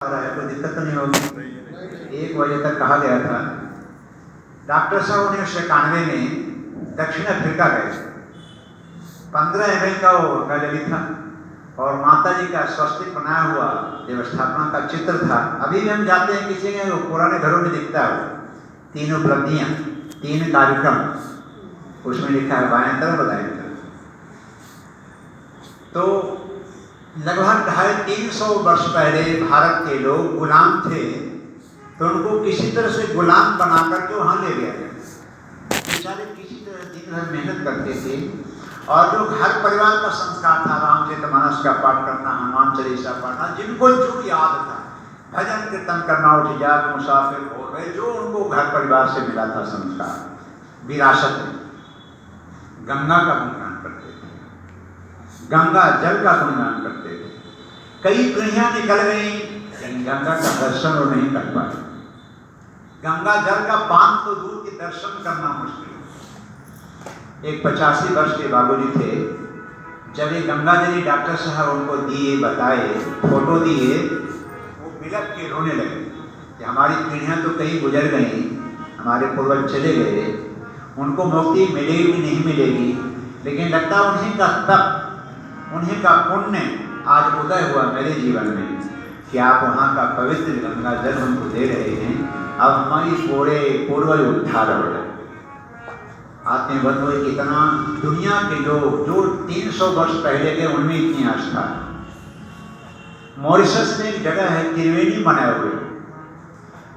रहा है, कोई दिक्कत तो नहीं होगी। 1 बजे तक कहा गया था। डॉक्टर साहब 1991 में दक्षिण अफ्रीका गए। 15 ml का वो गंगाजली था और माता जी का स्वस्तिक बनाया हुआ देवस्थापना का चित्र था। अभी भी हम जाते हैं, किसी के पुराने घरों में दिखता है। 3 उपलब्धियां, 3 कार्यक्रम उसमें लिखा है, बाएं तरफ दाएं तरफ। तो लगभग 250-300 वर्ष पहले भारत के लोग गुलाम थे, तो उनको किसी तरह से गुलाम बना करके वहां ले गया गया। बेचारे किसी तरह दिन भर मेहनत करते थे और जो घर परिवार का संस्कार था, रामचरितमानस का पाठ करना, हनुमान चालीसा पढ़ना, जिनको जो याद था, भजन कीर्तन करना, उठ जाग मुसाफिर हो गए, जो उनको घर परिवार से मिला था संस्कार विरासत में, गंगा का गुणगान करते थे, गंगा जल का गुणगान करते थे। कई पीढ़ियां निकल गई, लेकिन गंगा का दर्शन वो नहीं कर पाए। गंगा जल का पान तो दूर के दर्शन करना मुश्किल। एक 85 वर्ष के बाबूजी थे, जब ये गंगा जली डॉक्टर साहब उनको दिए, बताए, फोटो दिए, वो बिलख के रोने लगे कि हमारी पीढ़ियां तो कई गुजर गई, हमारे पूर्वज चले गए, उनको मुक्ति मिलेगी नहीं मिलेगी, लेकिन लगता उन्हीं का तप, उन्हीं का पुण्य आज उदय हुआ मेरे जीवन में कि आप वहाँ का पवित्र गंगा जल हमको दे रहे हैं। अब हमारी पूरे पूर्वज उद्धार हो रहे। आपने बताओ कितना दुनिया के लोग जो 300 वर्ष पहले के, उनमें इतनी आस्था। मॉरिशस में एक जगह है, त्रिवेणी बनाए हुए,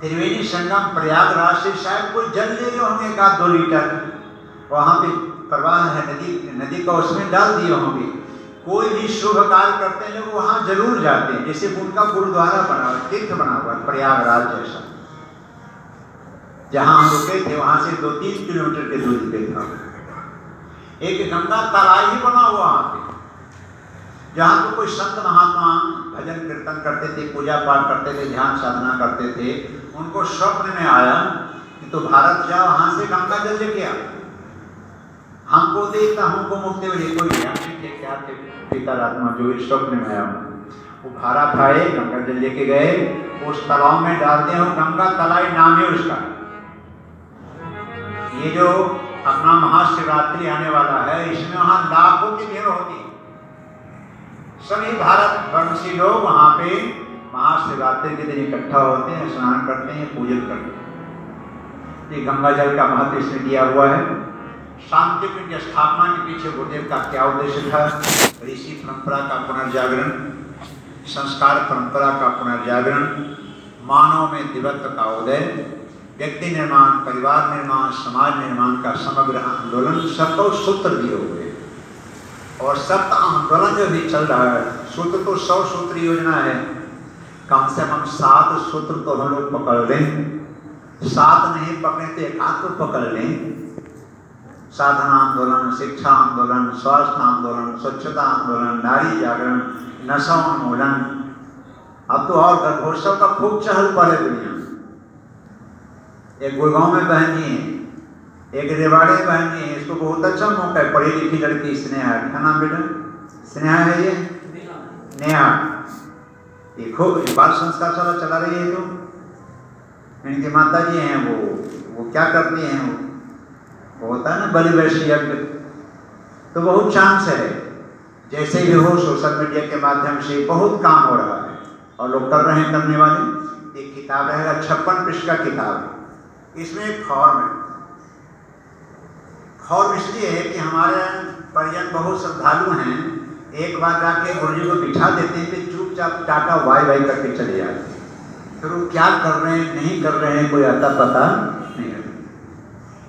त्रिवेणी संगम, प्रयागराज से शायद कोई जल ले लो हमें 1-2 लीटर, वहाँ पे प्रवाह है नदी का, उसमें डाल दिए होंगे। कोई भी शुभ कार्य करते हैं लोग वहाँ जरूर जाते हैं, जैसे उनका गुरुद्वारा बना हुआ, तीर्थ बना हुआ, प्रयागराज जैसा। जहाँ हम रुके थे वहाँ से 2-3 किलोमीटर के दूरी पे था एक गंगा तालाब ही बना हुआ वहाँ पे, जहाँ तो कोई संत महात्मा भजन कीर्तन करते थे, पूजा पाठ करते थे, ध्यान साधना करते थे। उनको स्वप्न में आया कि तो भारत जाओ, वहाँ से गंगा जल लेके आ, हमको देता, हमको मुक्ति मिले। कोई ध्यान नहीं थे क्या थे, पितारात्मा जो इस स्वप्न में आया, वो भारत आए, गंगा जल लेके गए, उस तालाब में डालते हैं। गंगा तालाब नाम है उसका। ये जो अपना महाशिवरात्रि आने वाला है, इसमें वहाँ लाखों की भीड़ होती है। सभी भारतवर्षी लोग वहाँ पे महाशिवरात्रि के दिन इकट्ठा होते हैं, स्नान करते हैं, पूजन करते हैं। ये गंगा जल का महत्व इसमें दिया हुआ है। शांतिपीठ की स्थापना के पीछे गुरुदेव का क्या उद्देश्य था? ऋषि परंपरा का पुनर्जागरण, संस्कार परंपरा का पुनर्जागरण, मानव में दिव्यत्व का उदय, व्यक्ति निर्माण, परिवार निर्माण, समाज निर्माण का समग्र आंदोलन, सबको सूत्र दिए हुए। और सप्त आंदोलन जो भी चल रहा है, सूत्र तो 100 सूत्र योजना है, कम से कम 7 सूत्र तो हम लोग पकड़ लें। 7 नहीं पकड़े तो 1 तो पकड़ लें। साधना आंदोलन, शिक्षा आंदोलन, स्वास्थ्य आंदोलन, स्वच्छता आंदोलन, नारी जागरण, नशा उन्मूलन। अब तो और गर्भोत्सव का खूब चहल पहल है दुनिया। एक गुड़गांव में बहन जी है, एक रेवाड़े बहन जी है, इसको बहुत अच्छा मौका है, पढ़ी लिखी लड़की स्नेहा, क्या नाम बेटा? स्नेहा है ये, नेहा। ये खूब बाल संस्कार शाला चला रही है। तो इनकी माता जी हैं, वो क्या करती हैं, वो होता है ना बलि वैश्य यज्ञ, तो बहुत चांस है। जैसे भी हो, सोशल मीडिया के माध्यम से बहुत काम हो रहा है और लोग कर रहे हैं, करने वाले। एक किताब रहेगा, 56 पृष्ठ का किताब, इसमें एक फॉर्म है। फॉर्म इसलिए है कि हमारे परिजन बहुत श्रद्धालु हैं, एक बार जाके गुरुजी को बिठा देते हैं, फिर चुपचाप टाटा वाई वाई करके चले जाते हैं। फिर वो क्या कर रहे हैं, नहीं कर रहे हैं, कोई आता पता नहीं है।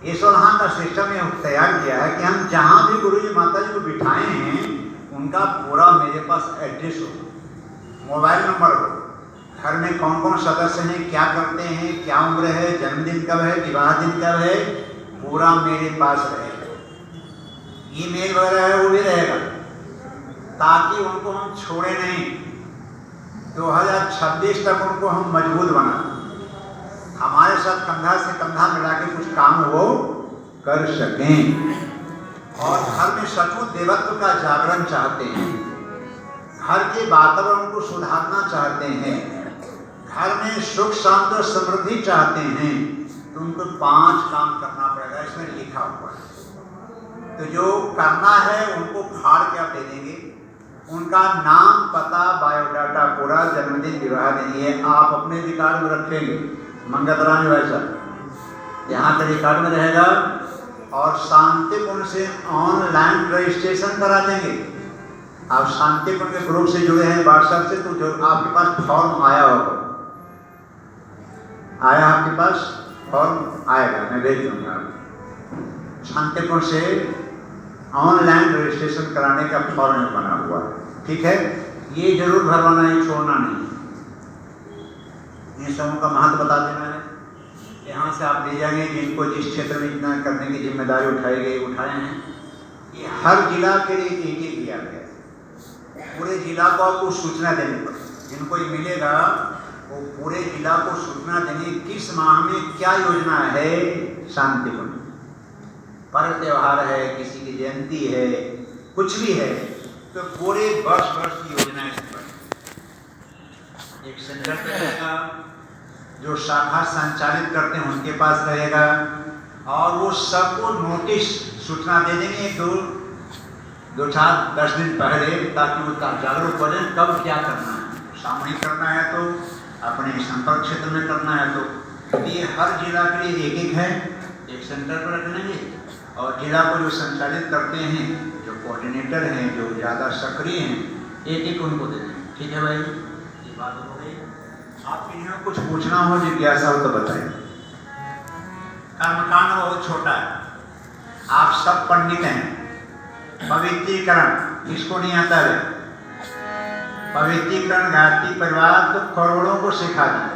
इस वहाँ का सिस्टम ये तैयार किया है कि हम जहाँ भी गुरुजी माता जी को बिठाए हैं, उनका पूरा मेरे पास एड्रेस हो, मोबाइल नंबर हो, घर में कौन कौन सदस्य हैं, क्या करते हैं, क्या उम्र है, जन्मदिन कब है, विवाह दिन कब है, पूरा मेरे पास रहेगा। ईमेल वगैरह है वो भी रहेगा, ताकि उनको हम छोड़े नहीं। 2026 तक उनको हम मजबूत बना, हमारे साथ कंधा से कंधा मिला के कुछ काम वो कर सकें। और घर में सचमुच देवत्व का जागरण चाहते हैं, घर के वातावरण को सुधारना चाहते हैं, घर में सुख शांति और समृद्धि चाहते हैं तो उनको 5 काम करना पड़ेगा, इसमें लिखा हुआ है। तो जो करना है उनको फाड़ के आप दे देंगे। उनका नाम, पता, बायोडाटा पूरा, जन्मदिन, विवाह दिन, ये आप अपने रिकॉर्ड में रखेंगे। मंगतराज वैसा यहाँ के रिकॉर्ड में रहेगा और शांतिपूर्ण से ऑनलाइन रजिस्ट्रेशन करा देंगे। आप शांतिपूर्ण के ग्रुप से जुड़े हैं व्हाट्सएप से, तो जो आपके पास फॉर्म आया होगा, आया आपके पास फॉर्म आएगा, मैं भेज दूंगा। शांतिपूर्ण से ऑनलाइन रजिस्ट्रेशन कराने का फॉर्म बना हुआ है, ठीक है। ये जरूर भरवाना है, छोड़ना नहीं। इन सबों का महत्व बता देना है। यहाँ से आप ले जाएंगे जिनको जिस क्षेत्र में इतना करने की जिम्मेदारी उठाए हैं। ये हर जिला के लिए एक किया गया। पूरे जिला को आपको सूचना देनी पड़ेगी। जिनको ये मिलेगा वो पूरे जिला को सूचना देंगे किस माह में क्या योजना है। शांतिपूर्ण पर्व त्योहार है, किसी की जयंती है, कुछ भी है, तो पूरे वर्ष की योजना इस पर एक सेंटर पे रहेगा। जो शाखा संचालित करते हैं उनके पास रहेगा और वो सबको नोटिस सूचना दे देंगे 2-4-10 दिन पहले, ताकि वो जागरूक हो जाए कब क्या करना है। सामूहिक करना है तो अपने संपर्क क्षेत्र में करना है तो ये हर जिला के लिए एक है, एक सेंटर पर रख लेंगे। और जिला को जो संचालित करते हैं, जो कोऑर्डिनेटर हैं, जो ज़्यादा सक्रिय हैं, एक उनको दे देंगे। ठीक है भाई, ये बात हो गई। आपके यहाँ कुछ पूछना हो, जिज्ञासा हो तो बताइए। कर्मकांड बहुत छोटा है, आप सब पंडित हैं। पवित्रीकरण किसको नहीं आता है? पवित्रीकरण गायत्री परिवार तो करोड़ों को सिखा दिया।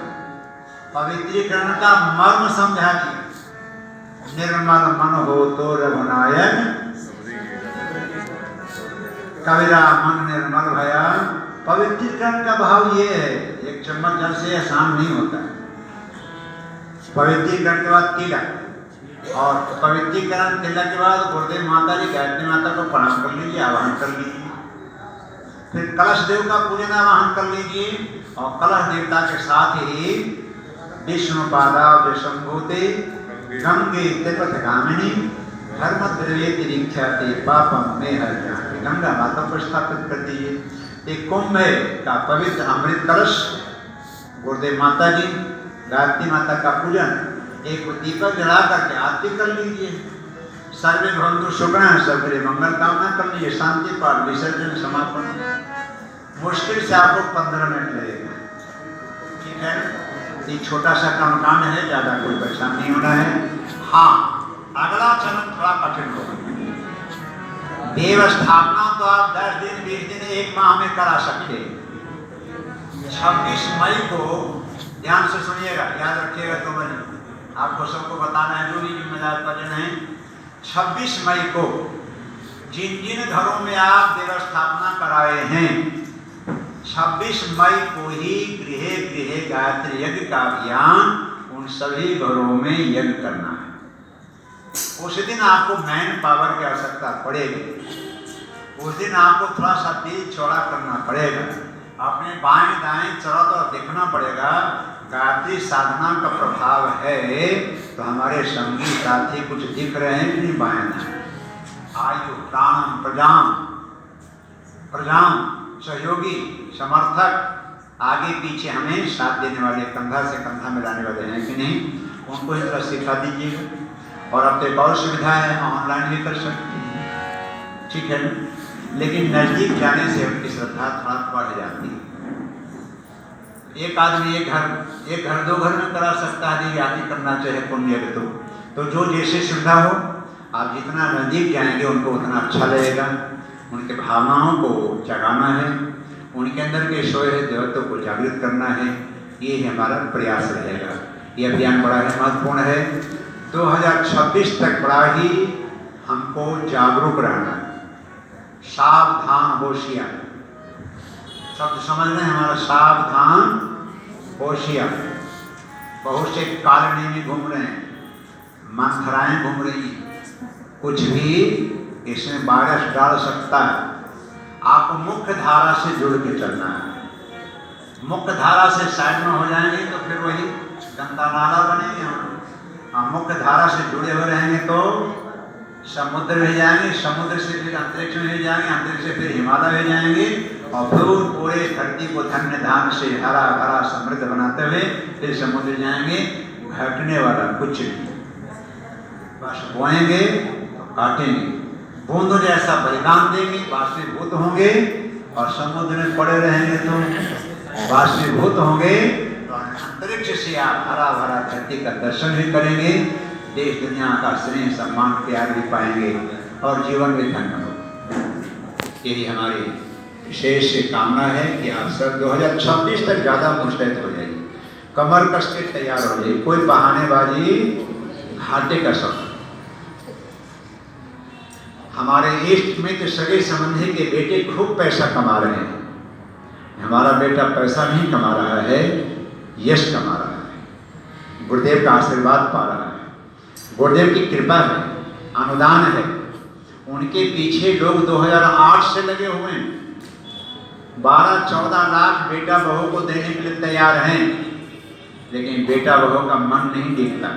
पवित्रीकरण का मर्म समझा दिया। निर्मल मन हो तो रघुनायक, कबीरा मन निर्मल भया। पवित्रीकरण का भाव ये है, एक चम्मच जल से आसान नहीं होता। पवित्रीकरण के बाद तिलक, और पवित्रीकरण तिलक के बाद गुरुदेव माता जी, गायत्री माता को प्रणाम कर लीजिए, आवाहन कर लीजिए। फिर कलश देव का पूजन आवाहन कर लीजिए और कलश देवता के साथ ही विष्णु पादा विषंभूते गंगे त्रिपथ गामिनी धर्म द्रव्य तिरिख्याति पापम में हर जाति। गंगा माता को स्थापित कर दीजिए। एक कुंभ का पवित्र अमृत कलश, गुरुदेव माता जी, गायत्री माता का पूजन, एक दीपक जला करके आरती कर लीजिए। सर्वे भवन्तु सुखिनः, सबके मंगल कामना कर लीजिए। शांति पाठ, विसर्जन, समापन। मुश्किल से आपको 15 मिनट लगेगा, ठीक है। ये छोटा सा कर्मकांड है, ज़्यादा कोई परेशान नहीं होना है। हाँ, अगला चरण थोड़ा कठिन होगा। देव स्थापना तो आप 10 दिन, 20 दिन, 1 माह में करा सकते हैं। 26 मई को ध्यान से सुनिएगा, याद रखिएगा। तो मैं आपको सबको बताना है, जो भी जिम्मेदार परिजन हैं। 26 मई को जिन जिन घरों में आप देव स्थापना कराए हैं, 26 मई को ही गृह गृह गायत्री यज्ञ का अभियान उन सभी घरों में यज्ञ करना है। उस दिन आपको मैन पावर की आवश्यकता पड़ेगी। उस दिन आपको थोड़ा सा दिल चौड़ा करना पड़ेगा। अपने बाएं दाएं चारों तरफ देखना पड़ेगा। गायत्री साधना का प्रभाव है तो हमारे संगी साथी कुछ दिख रहे हैं कि नहीं? बाएं दाएं, आयु प्राणम प्रजाम, प्रजाम सहयोगी, समर्थक, आगे पीछे हमें साथ देने वाले, कंधा से कंधा मिलाने वाले हैं कि नहीं? उनको इस तरह सिखा दीजिएगा। और अब तो एक और सुविधा है, ऑनलाइन भी कर सकते हैं, ठीक है। लेकिन नज़दीक जाने से उनकी श्रद्धा थोड़ा बढ़ जाती है। एक आदमी एक घर 2 घर में करा सकता है, यदि करना चाहे पुण्य तो जो जैसे सुविधा हो, आप जितना नज़दीक जाएंगे उनको उतना अच्छा लगेगा। उनके भावनाओं को जगाना है, उनके अंदर के सोए हुए देवत्व को जागृत करना है। ये हमारा प्रयास रहेगा। ये अभियान बड़ा है, महत्वपूर्ण है। 2026 तक बड़ा ही हमको जागरूक रहना है। सावधान होशियार शब्द समझ रहे हैं हमारा, सावधान होशियार। बहुत से कालनी में घूम रहे हैं, मंथराएं घूम रही हैं, कुछ भी इसमें वायरस डाल सकता है। आपको मुख्य धारा से जुड़ के चलना है। मुख्य धारा से साइड में हो जाएंगे तो फिर वही गंगा नाला बनेंगे हम मुख्य धारा से जुड़े हुए रहेंगे तो समुद्र में जाएंगे, समुद्र से फिर अंतरिक्ष में जाएंगे, अंतरिक्ष से फिर हिमालय में जाएंगे और फिर पूरे धरती को धन्य धाम से हरा भरा समृद्ध बनाते हुए फिर समुद्र जाएंगे। घटने वाला कुछ नहीं, बस बोएंगे तो काटेंगे, बूंदों जैसा बलिदान देंगे, बाष्पीभूत होंगे और समुद्र में पड़े रहेंगे तो बाष्पीभूत होंगे। तो अंतरिक्ष से आप हरा भरा धरती का दर्शन भी करेंगे, देश दुनिया का स्नेह सम्मान प्यार भी पाएंगे और जीवन भी धन्य हो। यही हमारी विशेष कामना है कि आप सब 2026 तक ज़्यादा मुस्तैद हो जाइए, कमर कस के तैयार हो जाइए, कोई बहानेबाजी घाटे का सब। हमारे इष्ट मित्र सगे संबंधी के बेटे खूब पैसा कमा रहे हैं, हमारा बेटा पैसा नहीं कमा रहा है, यश कमा रहा है, गुरुदेव का आशीर्वाद पा रहा है, गुरुदेव की कृपा है, अनुदान है। उनके पीछे लोग 2008 से लगे हुए हैं, 12-14 लाख बेटा बहू को देने के लिए तैयार हैं, लेकिन बेटा बहू का मन नहीं देखता।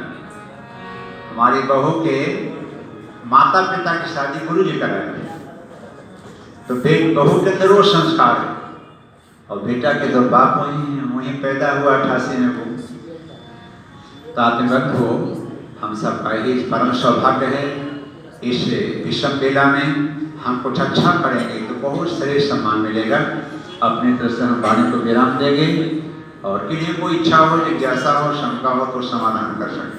हमारी बहू के माता पिता की शादी गुरु जी कराए तो बहू के अंदर वो संस्कार है और बेटा के तो बाप वहीं पैदा हुआ 88 में वो। तात्विक हो हम सब का ही परम सौभाग्य है, इस विषम बेला में हम कुछ अच्छा करेंगे तो बहुत श्रेष्ठ सम्मान मिलेगा। अपनी तरफ से हम वाणी को विराम देंगे और किन्हीं को इच्छा हो, जिज्ञासा हो, शंका हो तो समाधान कर सकें।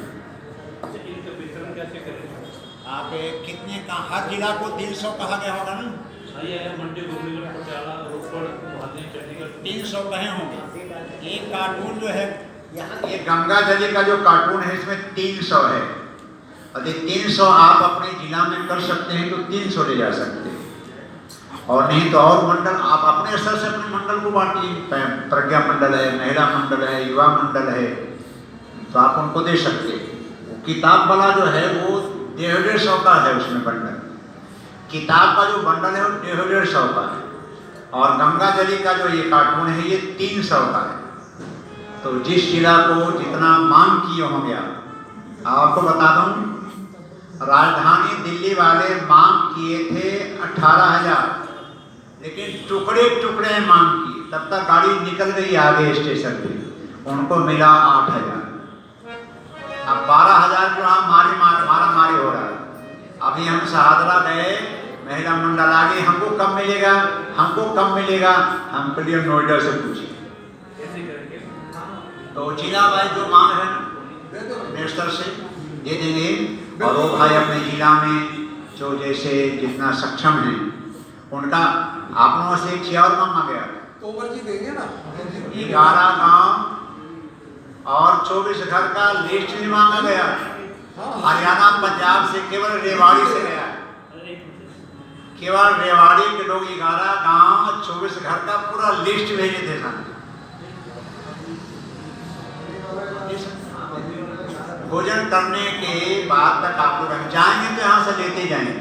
आप कितने का हर जिला को 300 कहा गया होगा ना? 300 कहे होंगे। एक कार्टून जो है यहाँ, ये गंगा जली का जो कार्टून है इसमें 300 है। यदि 300 आप अपने जिला में कर सकते हैं तो 300 ले जा सकते हैं, और नहीं तो और मंडल आप अपने स्तर से अपने मंडल को बांटिए। प्रज्ञा मंडल है, महिला मंडल है, युवा मंडल है, तो आप उनको दे सकते हैं। किताब वाला जो है वो 150 का है, उसमें बंडल किताब का जो बंडल है वो 150 का है, और गंगा जली का जो ये कार्टून है ये 300 का है। तो जिस जिला को जितना मांग किए होंगे आपको बता दूं, राजधानी दिल्ली वाले मांग किए थे 18,000, लेकिन टुकड़े टुकड़े मांग किए, तब तक गाड़ी निकल गई आगे स्टेशन पे, उनको मिला 8,000। अब 12,000 जो हम मारा मारी हो रहा है। अभी हम शहादरा गए, महिला मंडल आगे, हमको कब मिलेगा, हमको कब मिलेगा, हम कलियर नोएडा से पूछे तो जिला भाई जो मांग है मिनिस्टर से दे देंगे, और वो भाई अपने जिला में जो जैसे जितना सक्षम है उनका आप लोगों से एक और मांगा गया तो मर्जी देंगे ना। 11 गांव और 24 घर का लिस्ट भी मांगा गया। हरियाणा पंजाब से केवल रेवाड़ी से गया, केवल रेवाड़ी के लोग 11 गांव 24 घर का पूरा लिस्ट भेजे थे सर। भोजन करने के बाद तक आप लोग जाएंगे तो यहाँ से लेते जाएंगे,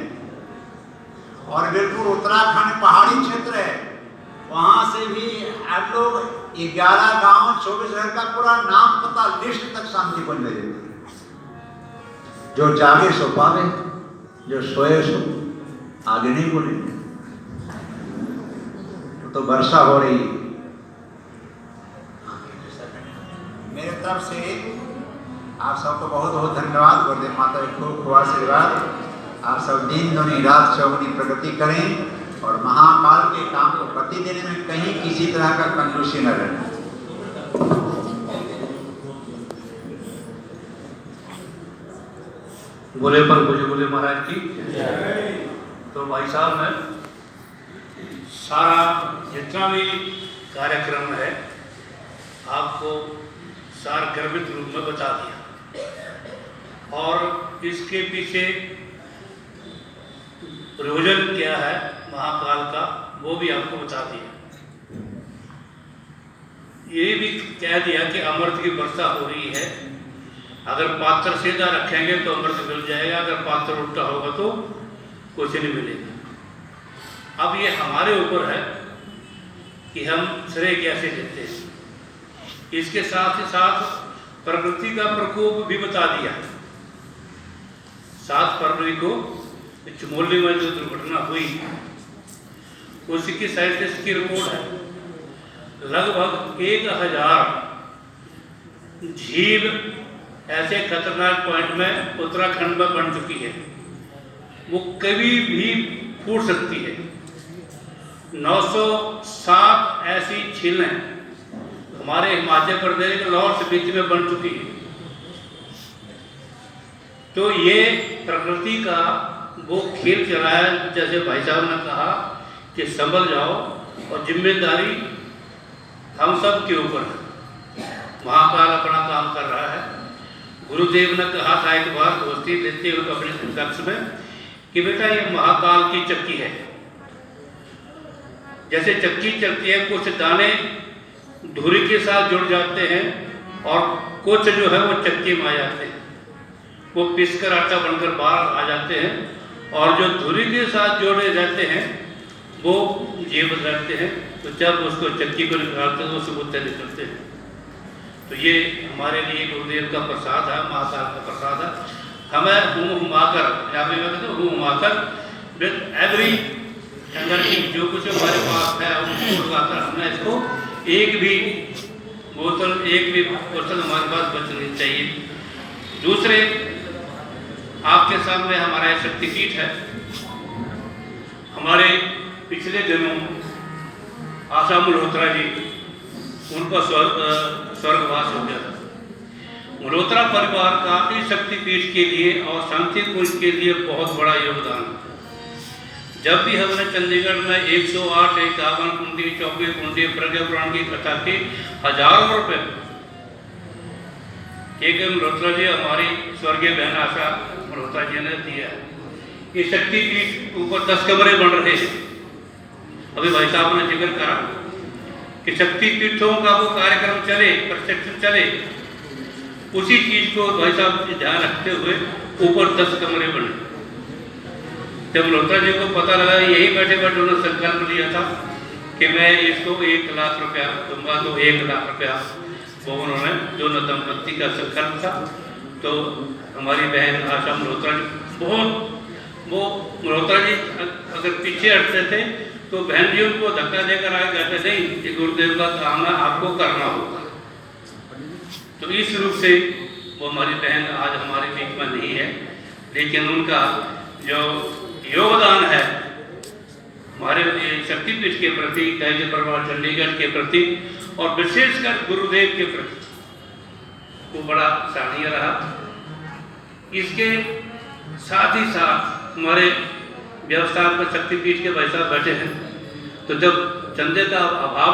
और बिल्कुल उत्तराखंड पहाड़ी क्षेत्र है, वहां से भी आप लोग 11 गांव 24 घर का पूरा नाम पता लिस्ट तक शांति को ले देते। जो जागे सो पावे, जो सोए सो आगे नहीं बोले। तो वर्षा हो रही है। मेरे तरफ से आप सबको बहुत बहुत धन्यवाद। गुरुदेव माता की खूब खूब आशीर्वाद। आप सब दिन दुनी रात चौगुनी प्रगति करें और महाकाल के काम को गति देने में कहीं किसी तरह का कंजूसी न रहना। बोले पर बोले महाराज की। तो भाई साहब मैं सारा जितना भी कार्यक्रम है आपको सार गर्भित रूप में बता दिया, और इसके पीछे प्रयोजन क्या है महाकाल का वो भी आपको बता दिया। ये भी कह दिया कि अमृत की वर्षा हो रही है, अगर पात्र सीधा रखेंगे तो अमृत मिल जाएगा, अगर पात्र उल्टा होगा तो कुछ नहीं मिलेगा। अब ये हमारे ऊपर है कि हम श्रेय कैसे लेते हैं। इसके साथ ही साथ प्रकृति का प्रकोप भी बता दिया। 7 फरवरी को चमोली में जो दुर्घटना हुई उसकी साइंटिस्ट की रिपोर्ट है, लगभग 1000 झील ऐसे खतरनाक पॉइंट में उत्तराखंड में बन चुकी है, वो कभी भी फूट सकती है। 907 ऐसी झीलें हमारे हिमाचल प्रदेश के लाहौर स्पीति में बन चुकी है। तो ये प्रकृति का वो खेल चला है, जैसे भाई साहब ने कहा कि संभल जाओ, और जिम्मेदारी हम सब के ऊपर है। महाकाल अपना काम कर रहा है। गुरुदेव ने कहा था एक बार दोस्ती देते हुए अपने कक्ष में कि बेटा ये महाकाल की चक्की है। जैसे चक्की चलती है, कुछ दाने धुरी के साथ जुड़ जाते हैं और कुछ जो है वो चक्की में आ जाते हैं, वो पिसकर आटा बनकर बाहर आ जाते हैं, और जो धुरी के साथ जोड़े रहते हैं वो जीवित रहते हैं। तो जब उसको चक्की को निकालते हैं तो उससे बुत्ते निकलते हैं। तो ये हमारे लिए गुरुदेव का प्रसाद है, महाकाल का प्रसाद है। हमें हुमाकर, यहाँ पे मैं कहता हूँ हुमाकर विद एवरी एनर्जी, जो कुछ हमारे पास है उसको लगाकर हमने इसको एक भी बोतल हमारे पास बचनी चाहिए। दूसरे, आपके सामने हमारा शक्तिपीठ है। हमारे पिछले दिनों आशा मल्होत्रा जी, उनका स्वर्गवास हो गया था। मल्होत्रा परिवार का इस शक्तिपीठ के लिए और शांति कुंज के लिए बहुत बड़ा योगदान है। जब भी हमने चंडीगढ़ में 108, 51 कुंडी, 24 कुंडी प्रज्ञा पुराण की कथा के हजारों रुपए एक मल्होत्रा जी, हमारी स्वर्गीय बहन आशा मल्होत्रा जी ने दिया है। ये शक्तिपीठ ऊपर 10 कमरे बन रहे हैं। अभी भाई साहब ने जिक्र करा कि शक्तिपीठों का वो कार्यक्रम चले, प्रशिक्षण चले, उसी चीज को भाई साहब ध्यान रखते हुए ऊपर 10 कमरे बने। जब मल्होत्रा जी को पता लगा, यही बैठे बैठे उन्होंने संकल्प लिया था कि मैं इसको 1 लाख रुपया दूंगा, तो 1 लाख रुपया वो उन्होंने, दोनों दंपत्ति का संकल्प था। तो हमारी बहन आशा मल्होत्रा जी बहुत, वो मल्होत्रा जी अगर पीछे हटते थे तो बहन जी उनको धक्का देकर आगे कहते नहीं, ये गुरुदेव का काम है, आपको करना होगा। तो इस रूप से वो हमारी बहन आज हमारे बीच में नहीं है, लेकिन उनका जो योगदान है हमारे शक्तिपीठ के प्रति, दैनिक प्रभाव चंडीगढ़ के प्रति, और विशेषकर गुरुदेव के प्रति, वो बड़ा सराहनीय रहा। इसके साथ ही साथ हमारे व्यवस्थापक शक्तिपीठ के भाई साहब बैठे हैं, तो जब चंदे का अभाव